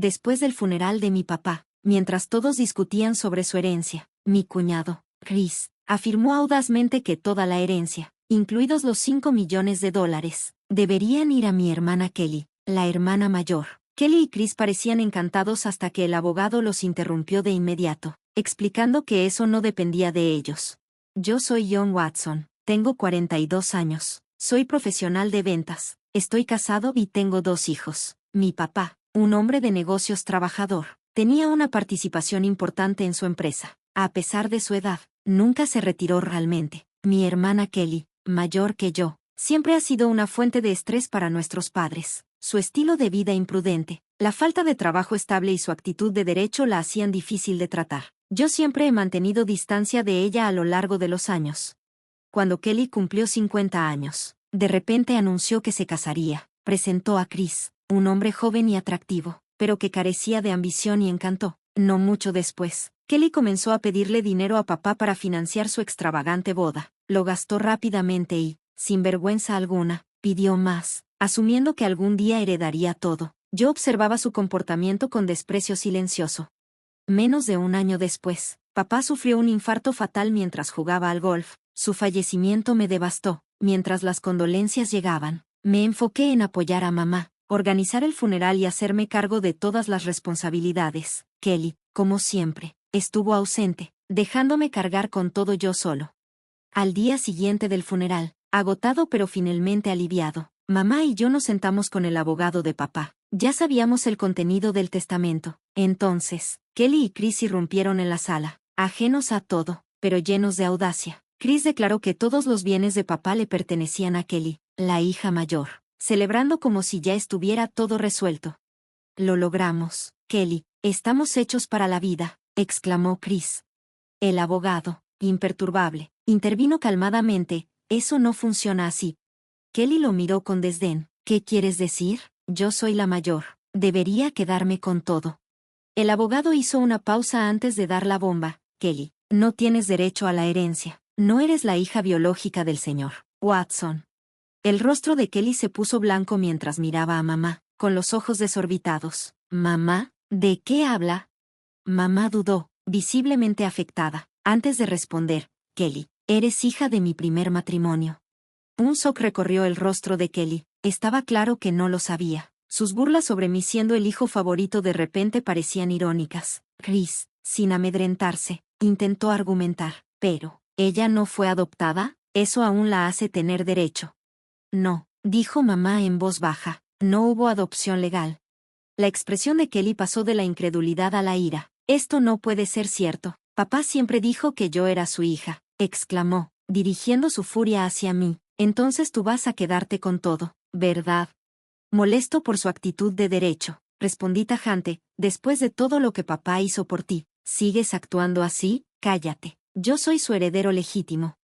después del funeral de mi papá, mientras todos discutían sobre su herencia, mi cuñado, Chris, afirmó audazmente que toda la herencia, incluidos los $5 millones, deberían ir a mi hermana Kelly, la hermana mayor. Kelly y Chris parecían encantados hasta que el abogado los interrumpió de inmediato, explicando que eso no dependía de ellos. Yo soy John Watson, tengo 42 años, soy profesional de ventas, estoy casado y tengo 2 hijos. Mi papá, un hombre de negocios trabajador, tenía una participación importante en su empresa. A pesar de su edad, nunca se retiró realmente. Mi hermana Kelly, mayor que yo, siempre ha sido una fuente de estrés para nuestros padres. Su estilo de vida imprudente, la falta de trabajo estable y su actitud de derecho la hacían difícil de tratar. Yo siempre he mantenido distancia de ella a lo largo de los años. Cuando Kelly cumplió 50 años, de repente anunció que se casaría. Presentó a Chris, un hombre joven y atractivo, pero que carecía de ambición y encanto. No mucho después, Kelly comenzó a pedirle dinero a papá para financiar su extravagante boda. Lo gastó rápidamente y, sin vergüenza alguna, pidió más, asumiendo que algún día heredaría todo. Yo observaba su comportamiento con desprecio silencioso. Menos de un año después, papá sufrió un infarto fatal mientras jugaba al golf. Su fallecimiento me devastó. Mientras las condolencias llegaban, me enfoqué en apoyar a mamá, organizar el funeral y hacerme cargo de todas las responsabilidades. Kelly, como siempre, estuvo ausente, dejándome cargar con todo yo solo. Al día siguiente del funeral, agotado pero finalmente aliviado, mamá y yo nos sentamos con el abogado de papá. Ya sabíamos el contenido del testamento. Entonces, Kelly y Chris irrumpieron en la sala, ajenos a todo, pero llenos de audacia. Chris declaró que todos los bienes de papá le pertenecían a Kelly, la hija mayor, celebrando como si ya estuviera todo resuelto. Lo logramos, Kelly, estamos hechos para la vida, exclamó Chris. El abogado, imperturbable, intervino calmadamente. Eso no funciona así. Kelly lo miró con desdén. ¿Qué quieres decir? Yo soy la mayor. Debería quedarme con todo. El abogado hizo una pausa antes de dar la bomba. Kelly, no tienes derecho a la herencia. No eres la hija biológica del señor Watson. El rostro de Kelly se puso blanco mientras miraba a mamá, con los ojos desorbitados. ¿Mamá? ¿De qué habla? Mamá dudó, visiblemente afectada. Antes de responder, Kelly, eres hija de mi primer matrimonio. Un shock recorrió el rostro de Kelly. Estaba claro que no lo sabía. Sus burlas sobre mí siendo el hijo favorito de repente parecían irónicas. Chris, sin amedrentarse, intentó argumentar. Pero, ¿ella no fue adoptada? Eso aún la hace tener derecho. No, dijo mamá en voz baja. No hubo adopción legal. La expresión de Kelly pasó de la incredulidad a la ira. Esto no puede ser cierto. Papá siempre dijo que yo era su hija, exclamó, dirigiendo su furia hacia mí. Entonces tú vas a quedarte con todo, ¿verdad? Molesto por su actitud de derecho, respondí tajante, después de todo lo que papá hizo por ti, ¿sigues actuando así? Cállate. Yo soy su heredero legítimo.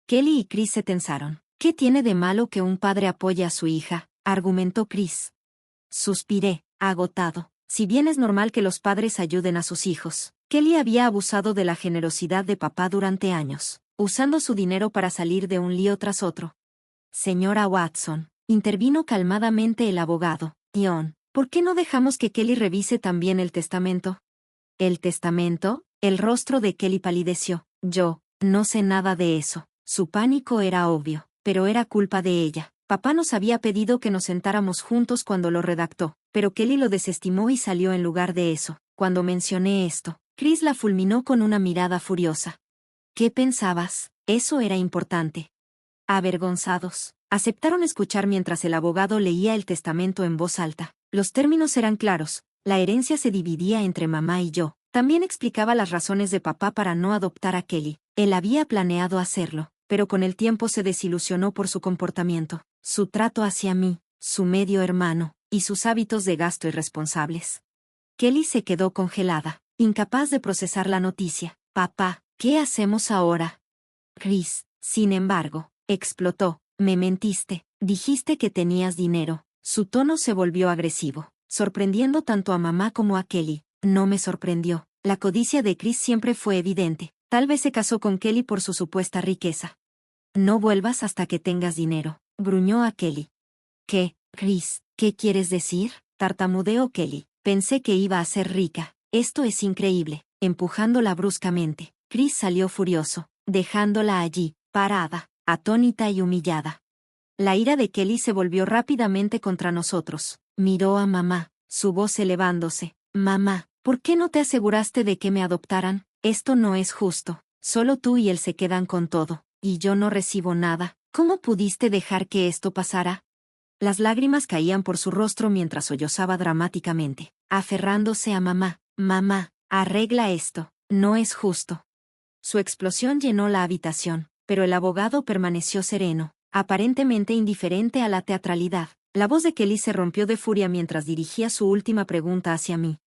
Kelly y Chris se tensaron. ¿Qué tiene de malo que un padre apoye a su hija?, argumentó Chris. Suspiré, agotado. Si bien es normal que los padres ayuden a sus hijos, Kelly había abusado de la generosidad de papá durante años, usando su dinero para salir de un lío tras otro. Señora Watson, intervino calmadamente el abogado. John, ¿por qué no dejamos que Kelly revise también el testamento? ¿El testamento? El rostro de Kelly palideció. Yo, no sé nada de eso. Su pánico era obvio, pero era culpa de ella. Papá nos había pedido que nos sentáramos juntos cuando lo redactó, pero Kelly lo desestimó y salió en lugar de eso. Cuando mencioné esto, Chris la fulminó con una mirada furiosa. ¿Qué pensabas? Eso era importante. Avergonzados, aceptaron escuchar mientras el abogado leía el testamento en voz alta. Los términos eran claros. La herencia se dividía entre mamá y yo. También explicaba las razones de papá para no adoptar a Kelly. Él había planeado hacerlo, pero con el tiempo se desilusionó por su comportamiento, su trato hacia mí, su medio hermano, y sus hábitos de gasto irresponsables. Kelly se quedó congelada, incapaz de procesar la noticia. Papá, ¿qué hacemos ahora? Chris, sin embargo, explotó. Me mentiste, dijiste que tenías dinero. Su tono se volvió agresivo, sorprendiendo tanto a mamá como a Kelly. No me sorprendió. La codicia de Chris siempre fue evidente. Tal vez se casó con Kelly por su supuesta riqueza. No vuelvas hasta que tengas dinero, gruñó a Kelly. ¿Qué, Chris? ¿Qué quieres decir? Tartamudeó Kelly, Pensé que iba a ser rica. Esto es increíble. Empujándola bruscamente, Chris salió furioso, dejándola allí, parada, atónita y humillada. La ira de Kelly se volvió rápidamente contra nosotros. Miró a mamá, su voz elevándose. Mamá, ¿por qué no te aseguraste de que me adoptaran? Esto no es justo. Solo tú y él se quedan con todo, y yo no recibo nada. ¿Cómo pudiste dejar que esto pasara? Las lágrimas caían por su rostro mientras sollozaba dramáticamente, aferrándose a mamá. Mamá, arregla esto. No es justo. Su explosión llenó la habitación, pero el abogado permaneció sereno, aparentemente indiferente a la teatralidad. La voz de Kelly se rompió de furia mientras dirigía su última pregunta hacia mí.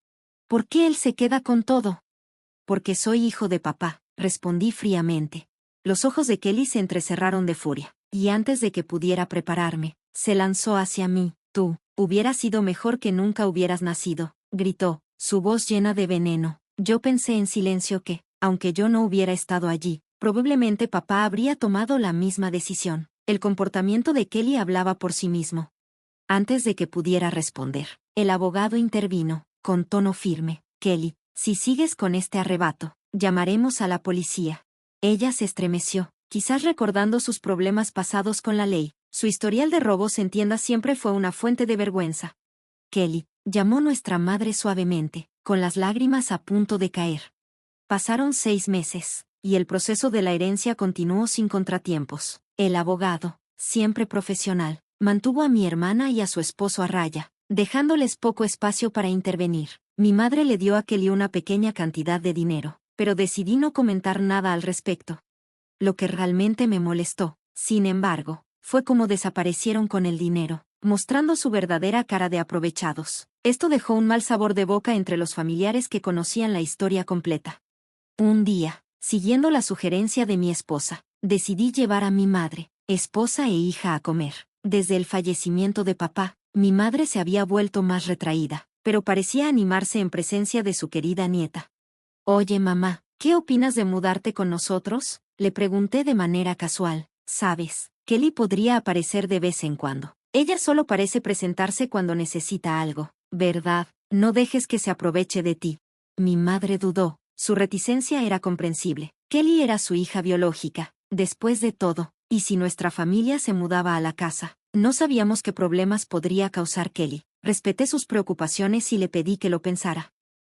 ¿Por qué él se queda con todo? Porque soy hijo de papá, respondí fríamente. Los ojos de Kelly se entrecerraron de furia, y antes de que pudiera prepararme, se lanzó hacia mí. Tú, hubieras sido mejor que nunca hubieras nacido, gritó, su voz llena de veneno. Yo pensé en silencio que, aunque yo no hubiera estado allí, probablemente papá habría tomado la misma decisión. El comportamiento de Kelly hablaba por sí mismo. Antes de que pudiera responder, el abogado intervino, con tono firme. Kelly, si sigues con este arrebato, llamaremos a la policía. Ella se estremeció, quizás recordando sus problemas pasados con la ley. Su historial de robos en tiendas siempre fue una fuente de vergüenza. Kelly, llamó nuestra madre suavemente, con las lágrimas a punto de caer. Pasaron 6 meses, y el proceso de la herencia continuó sin contratiempos. El abogado, siempre profesional, mantuvo a mi hermana y a su esposo a raya, dejándoles poco espacio para intervenir. Mi madre le dio a Kelly una pequeña cantidad de dinero, pero decidí no comentar nada al respecto. Lo que realmente me molestó, sin embargo, fue cómo desaparecieron con el dinero, mostrando su verdadera cara de aprovechados. Esto dejó un mal sabor de boca entre los familiares que conocían la historia completa. Un día, siguiendo la sugerencia de mi esposa, decidí llevar a mi madre, esposa e hija a comer. Desde el fallecimiento de papá, mi madre se había vuelto más retraída, pero parecía animarse en presencia de su querida nieta. Oye mamá, ¿qué opinas de mudarte con nosotros? Le pregunté de manera casual. Sabes, Kelly podría aparecer de vez en cuando. Ella solo parece presentarse cuando necesita algo, ¿verdad? No dejes que se aproveche de ti. Mi madre dudó. Su reticencia era comprensible. Kelly era su hija biológica, después de todo, y si nuestra familia se mudaba a la casa, no sabíamos qué problemas podría causar Kelly. Respeté sus preocupaciones y le pedí que lo pensara.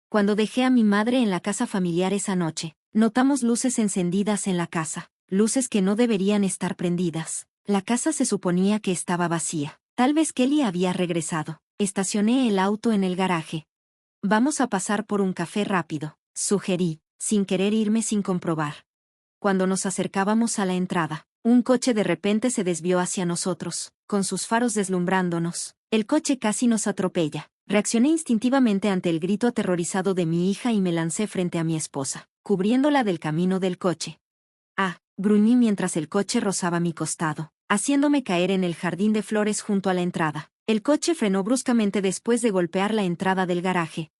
Cuando dejé a mi madre en la casa familiar esa noche, notamos luces encendidas en la casa, luces que no deberían estar prendidas. La casa se suponía que estaba vacía. Tal vez Kelly había regresado. Estacioné el auto en el garaje. Vamos a pasar por un café rápido, sugerí, sin querer irme sin comprobar. Cuando nos acercábamos a la entrada, un coche de repente se desvió hacia nosotros, con sus faros deslumbrándonos. El coche casi nos atropella. Reaccioné instintivamente ante el grito aterrorizado de mi hija y me lancé frente a mi esposa, cubriéndola del camino del coche. Ah, gruñí mientras el coche rozaba mi costado, haciéndome caer en el jardín de flores junto a la entrada. El coche frenó bruscamente después de golpear la entrada del garaje.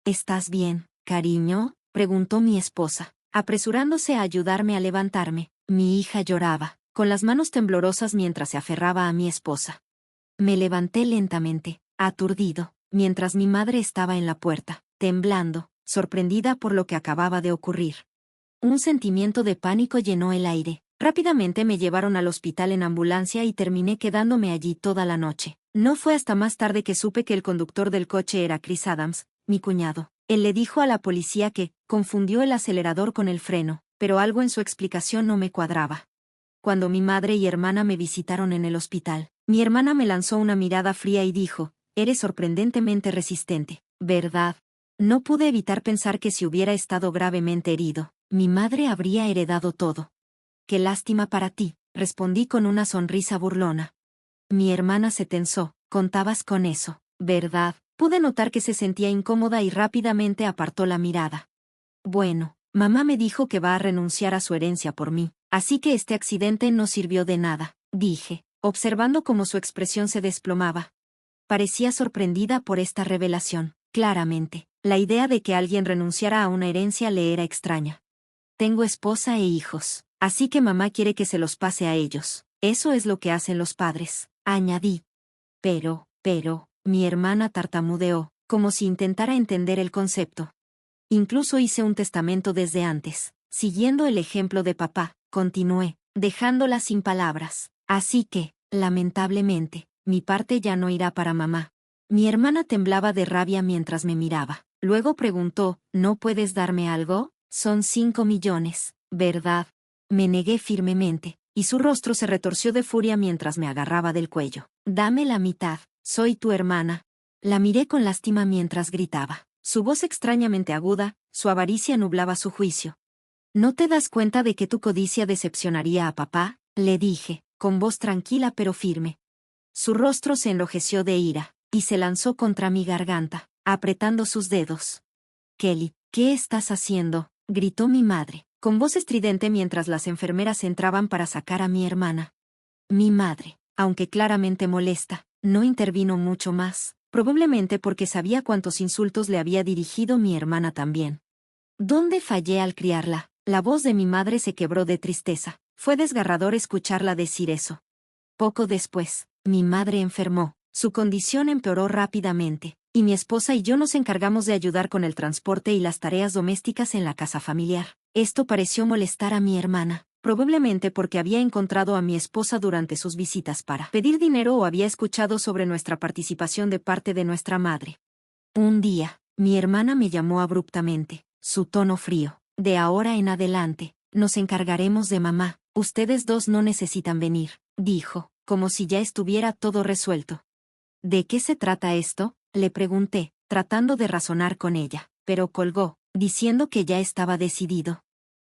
¿Estás bien, cariño?, preguntó mi esposa, apresurándose a ayudarme a levantarme. Mi hija lloraba, con las manos temblorosas mientras se aferraba a mi esposa. Me levanté lentamente, aturdido, mientras mi madre estaba en la puerta, temblando, sorprendida por lo que acababa de ocurrir. Un sentimiento de pánico llenó el aire. Rápidamente me llevaron al hospital en ambulancia y terminé quedándome allí toda la noche. No fue hasta más tarde que supe que el conductor del coche era Chris Adams, mi cuñado. Él le dijo a la policía que confundió el acelerador con el freno, pero algo en su explicación no me cuadraba. Cuando mi madre y hermana me visitaron en el hospital, mi hermana me lanzó una mirada fría y dijo, «Eres sorprendentemente resistente, ¿verdad?». No pude evitar pensar que si hubiera estado gravemente herido, mi madre habría heredado todo. «Qué lástima para ti», respondí con una sonrisa burlona. Mi hermana se tensó. «Contabas con eso, ¿verdad?». Pude notar que se sentía incómoda y rápidamente apartó la mirada. «Bueno, mamá me dijo que va a renunciar a su herencia por mí, así que este accidente no sirvió de nada», dije, observando cómo su expresión se desplomaba. Parecía sorprendida por esta revelación. Claramente, la idea de que alguien renunciara a una herencia le era extraña. «Tengo esposa e hijos, así que mamá quiere que se los pase a ellos. Eso es lo que hacen los padres», añadí. Pero, mi hermana tartamudeó, como si intentara entender el concepto. Incluso hice un testamento desde antes. Siguiendo el ejemplo de papá, continué, dejándola sin palabras. Así que, lamentablemente, mi parte ya no irá para mamá. Mi hermana temblaba de rabia mientras me miraba. Luego preguntó, ¿no puedes darme algo? Son 5 millones, ¿verdad? Me negué firmemente, y su rostro se retorció de furia mientras me agarraba del cuello. Dame la mitad, soy tu hermana. La miré con lástima mientras gritaba. Su voz extrañamente aguda, su avaricia nublaba su juicio. ¿No te das cuenta de que tu codicia decepcionaría a papá? Le dije, con voz tranquila pero firme. Su rostro se enrojeció de ira, y se lanzó contra mi garganta, apretando sus dedos. Kelly, ¿qué estás haciendo?, gritó mi madre, con voz estridente mientras las enfermeras entraban para sacar a mi hermana. Mi madre, aunque claramente molesta, no intervino mucho más, probablemente porque sabía cuántos insultos le había dirigido mi hermana también. ¿Dónde fallé al criarla? La voz de mi madre se quebró de tristeza. Fue desgarrador escucharla decir eso. Poco después, mi madre enfermó, su condición empeoró rápidamente, y mi esposa y yo nos encargamos de ayudar con el transporte y las tareas domésticas en la casa familiar. Esto pareció molestar a mi hermana, probablemente porque había encontrado a mi esposa durante sus visitas para pedir dinero o había escuchado sobre nuestra participación de parte de nuestra madre. Un día, mi hermana me llamó abruptamente, su tono frío. De ahora en adelante, nos encargaremos de mamá, ustedes dos no necesitan venir, dijo, como si ya estuviera todo resuelto. ¿De qué se trata esto?, le pregunté, tratando de razonar con ella, pero colgó, diciendo que ya estaba decidido.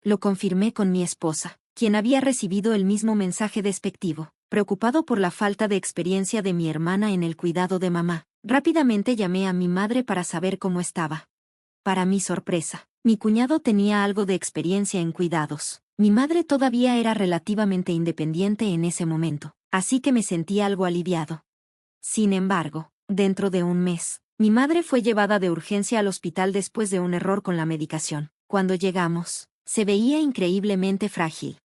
Lo confirmé con mi esposa, quien había recibido el mismo mensaje despectivo. Preocupado por la falta de experiencia de mi hermana en el cuidado de mamá, rápidamente llamé a mi madre para saber cómo estaba. Para mi sorpresa, mi cuñado tenía algo de experiencia en cuidados. Mi madre todavía era relativamente independiente en ese momento, así que me sentí algo aliviado. Sin embargo, dentro de un mes, mi madre fue llevada de urgencia al hospital después de un error con la medicación. Cuando llegamos, se veía increíblemente frágil.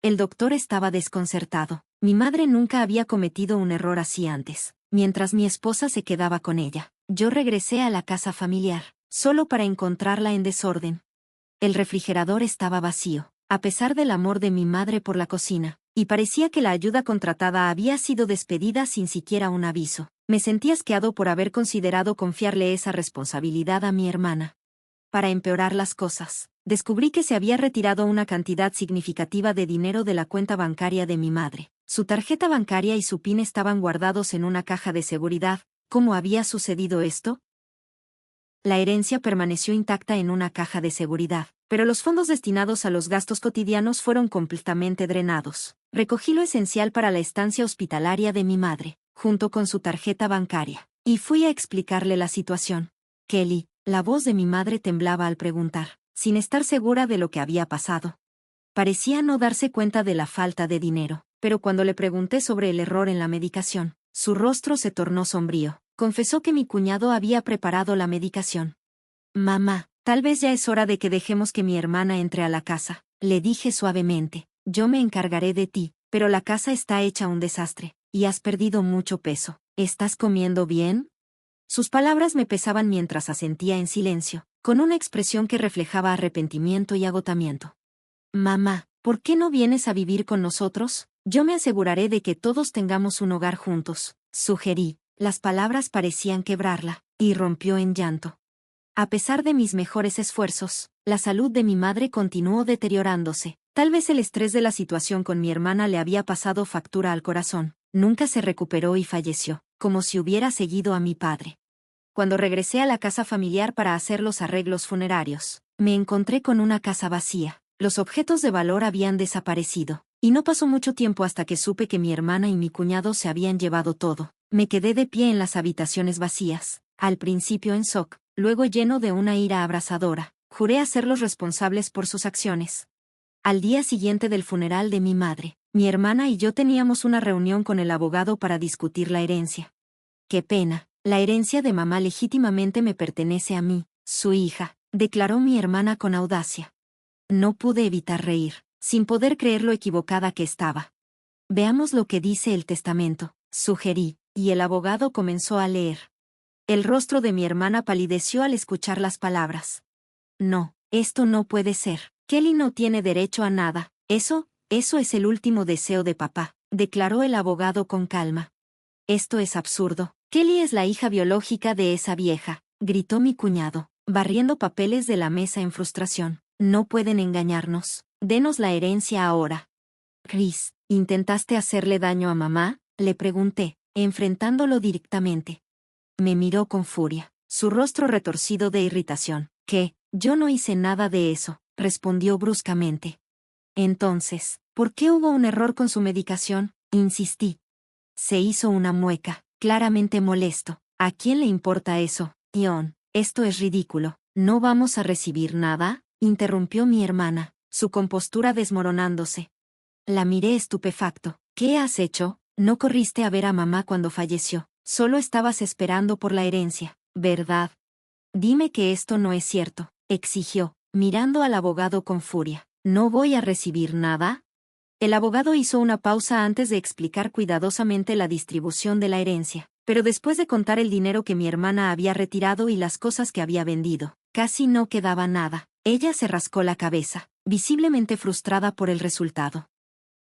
El doctor estaba desconcertado. Mi madre nunca había cometido un error así antes. Mientras mi esposa se quedaba con ella, yo regresé a la casa familiar, solo para encontrarla en desorden. El refrigerador estaba vacío, a pesar del amor de mi madre por la cocina, y parecía que la ayuda contratada había sido despedida sin siquiera un aviso. Me sentí asqueado por haber considerado confiarle esa responsabilidad a mi hermana. Para empeorar las cosas, descubrí que se había retirado una cantidad significativa de dinero de la cuenta bancaria de mi madre. Su tarjeta bancaria y su PIN estaban guardados en una caja de seguridad. ¿Cómo había sucedido esto? La herencia permaneció intacta en una caja de seguridad, pero los fondos destinados a los gastos cotidianos fueron completamente drenados. Recogí lo esencial para la estancia hospitalaria de mi madre, junto con su tarjeta bancaria, y fui a explicarle la situación. Kelly, la voz de mi madre temblaba al preguntar, sin estar segura de lo que había pasado. Parecía no darse cuenta de la falta de dinero, pero cuando le pregunté sobre el error en la medicación, su rostro se tornó sombrío. Confesó que mi cuñado había preparado la medicación. Mamá, tal vez ya es hora de que dejemos que mi hermana entre a la casa, le dije suavemente. Yo me encargaré de ti, pero la casa está hecha un desastre, y has perdido mucho peso. ¿Estás comiendo bien? Sus palabras me pesaban mientras asentía en silencio, con una expresión que reflejaba arrepentimiento y agotamiento. Mamá, ¿por qué no vienes a vivir con nosotros? Yo me aseguraré de que todos tengamos un hogar juntos, sugerí. Las palabras parecían quebrarla, y rompió en llanto. A pesar de mis mejores esfuerzos, la salud de mi madre continuó deteriorándose. Tal vez el estrés de la situación con mi hermana le había pasado factura al corazón. Nunca se recuperó y falleció, como si hubiera seguido a mi padre. Cuando regresé a la casa familiar para hacer los arreglos funerarios, me encontré con una casa vacía. Los objetos de valor habían desaparecido, y no pasó mucho tiempo hasta que supe que mi hermana y mi cuñado se habían llevado todo. Me quedé de pie en las habitaciones vacías, al principio en shock, luego lleno de una ira abrasadora. Juré hacerlos responsables por sus acciones. Al día siguiente del funeral de mi madre, mi hermana y yo teníamos una reunión con el abogado para discutir la herencia. Qué pena, la herencia de mamá legítimamente me pertenece a mí, su hija, declaró mi hermana con audacia. No pude evitar reír, sin poder creer lo equivocada que estaba. Veamos lo que dice el testamento, sugerí, y el abogado comenzó a leer. El rostro de mi hermana palideció al escuchar las palabras. No, esto no puede ser. Kelly no tiene derecho a nada. Eso es el último deseo de papá, declaró el abogado con calma. Esto es absurdo. Kelly es la hija biológica de esa vieja, gritó mi cuñado, barriendo papeles de la mesa en frustración. No pueden engañarnos. Denos la herencia ahora. Chris, ¿intentaste hacerle daño a mamá?, le pregunté, enfrentándolo directamente. Me miró con furia, su rostro retorcido de irritación. ¿Qué? Yo no hice nada de eso, respondió bruscamente. Entonces, ¿por qué hubo un error con su medicación?, insistí. Se hizo una mueca, claramente molesto. ¿A quién le importa eso, Ion? Esto es ridículo. ¿No vamos a recibir nada?, interrumpió mi hermana, su compostura desmoronándose. La miré estupefacto. ¿Qué has hecho? No corriste a ver a mamá cuando falleció. Solo estabas esperando por la herencia, ¿verdad? Dime que esto no es cierto, exigió, mirando al abogado con furia. ¿No voy a recibir nada? El abogado hizo una pausa antes de explicar cuidadosamente la distribución de la herencia, pero después de contar el dinero que mi hermana había retirado y las cosas que había vendido, casi no quedaba nada. Ella se rascó la cabeza, visiblemente frustrada por el resultado.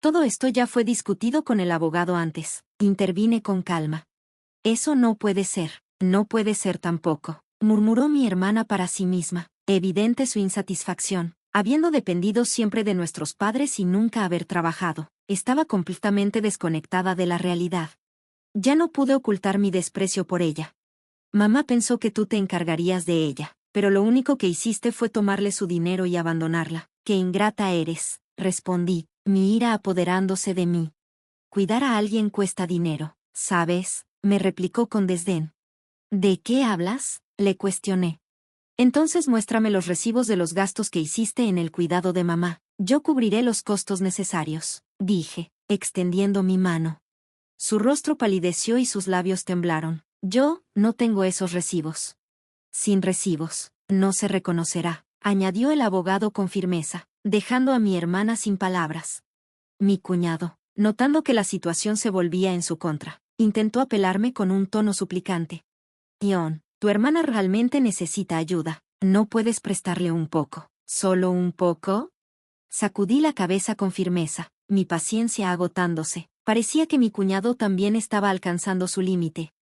Todo esto ya fue discutido con el abogado antes. Intervine con calma. Eso no puede ser tampoco, murmuró mi hermana para sí misma, evidente su insatisfacción. Habiendo dependido siempre de nuestros padres y nunca haber trabajado, estaba completamente desconectada de la realidad. Ya no pude ocultar mi desprecio por ella. Mamá pensó que tú te encargarías de ella, pero lo único que hiciste fue tomarle su dinero y abandonarla. ¡Qué ingrata eres!, respondí, mi ira apoderándose de mí. Cuidar a alguien cuesta dinero, ¿sabes?, me replicó con desdén. ¿De qué hablas?, le cuestioné. Entonces muéstrame los recibos de los gastos que hiciste en el cuidado de mamá. Yo cubriré los costos necesarios, dije, extendiendo mi mano. Su rostro palideció y sus labios temblaron. Yo no tengo esos recibos. Sin recibos, no se reconocerá, añadió el abogado con firmeza, dejando a mi hermana sin palabras. Mi cuñado, notando que la situación se volvía en su contra, intentó apelarme con un tono suplicante. Ion, tu hermana realmente necesita ayuda. ¿No puedes prestarle un poco? ¿Solo un poco? Sacudí la cabeza con firmeza, mi paciencia agotándose. Parecía que mi cuñado también estaba alcanzando su límite.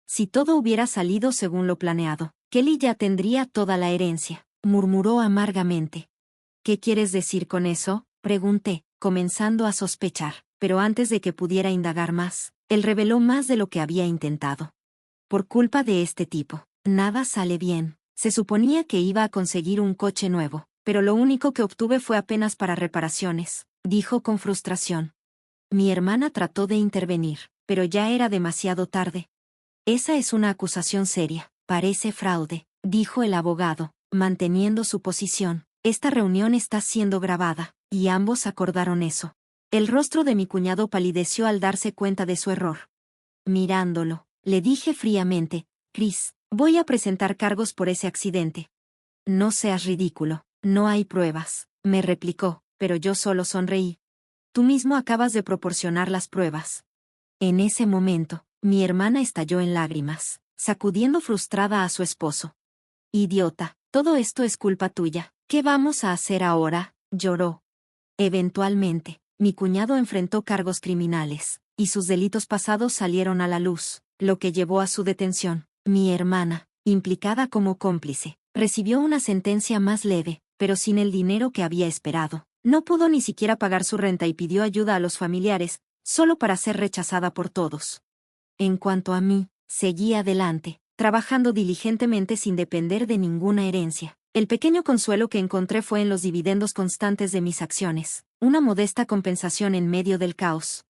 Si todo hubiera salido según lo planeado, Kelly ya tendría toda la herencia, murmuró amargamente. ¿Qué quieres decir con eso?, pregunté, comenzando a sospechar, pero antes de que pudiera indagar más, él reveló más de lo que había intentado. Por culpa de este tipo, nada sale bien. Se suponía que iba a conseguir un coche nuevo, pero lo único que obtuve fue apenas para reparaciones, dijo con frustración. Mi hermana trató de intervenir, pero ya era demasiado tarde. Esa es una acusación seria, parece fraude, dijo el abogado, manteniendo su posición. Esta reunión está siendo grabada, y ambos acordaron eso. El rostro de mi cuñado palideció al darse cuenta de su error. Mirándolo, le dije fríamente, Chris, voy a presentar cargos por ese accidente. No seas ridículo, no hay pruebas, me replicó, pero yo solo sonreí. Tú mismo acabas de proporcionar las pruebas. En ese momento, mi hermana estalló en lágrimas, sacudiendo frustrada a su esposo. Idiota, todo esto es culpa tuya. ¿Qué vamos a hacer ahora?, lloró. Eventualmente, mi cuñado enfrentó cargos criminales, y sus delitos pasados salieron a la luz, lo que llevó a su detención. Mi hermana, implicada como cómplice, recibió una sentencia más leve, pero sin el dinero que había esperado. No pudo ni siquiera pagar su renta y pidió ayuda a los familiares, solo para ser rechazada por todos. En cuanto a mí, seguí adelante, trabajando diligentemente sin depender de ninguna herencia. El pequeño consuelo que encontré fue en los dividendos constantes de mis acciones, una modesta compensación en medio del caos.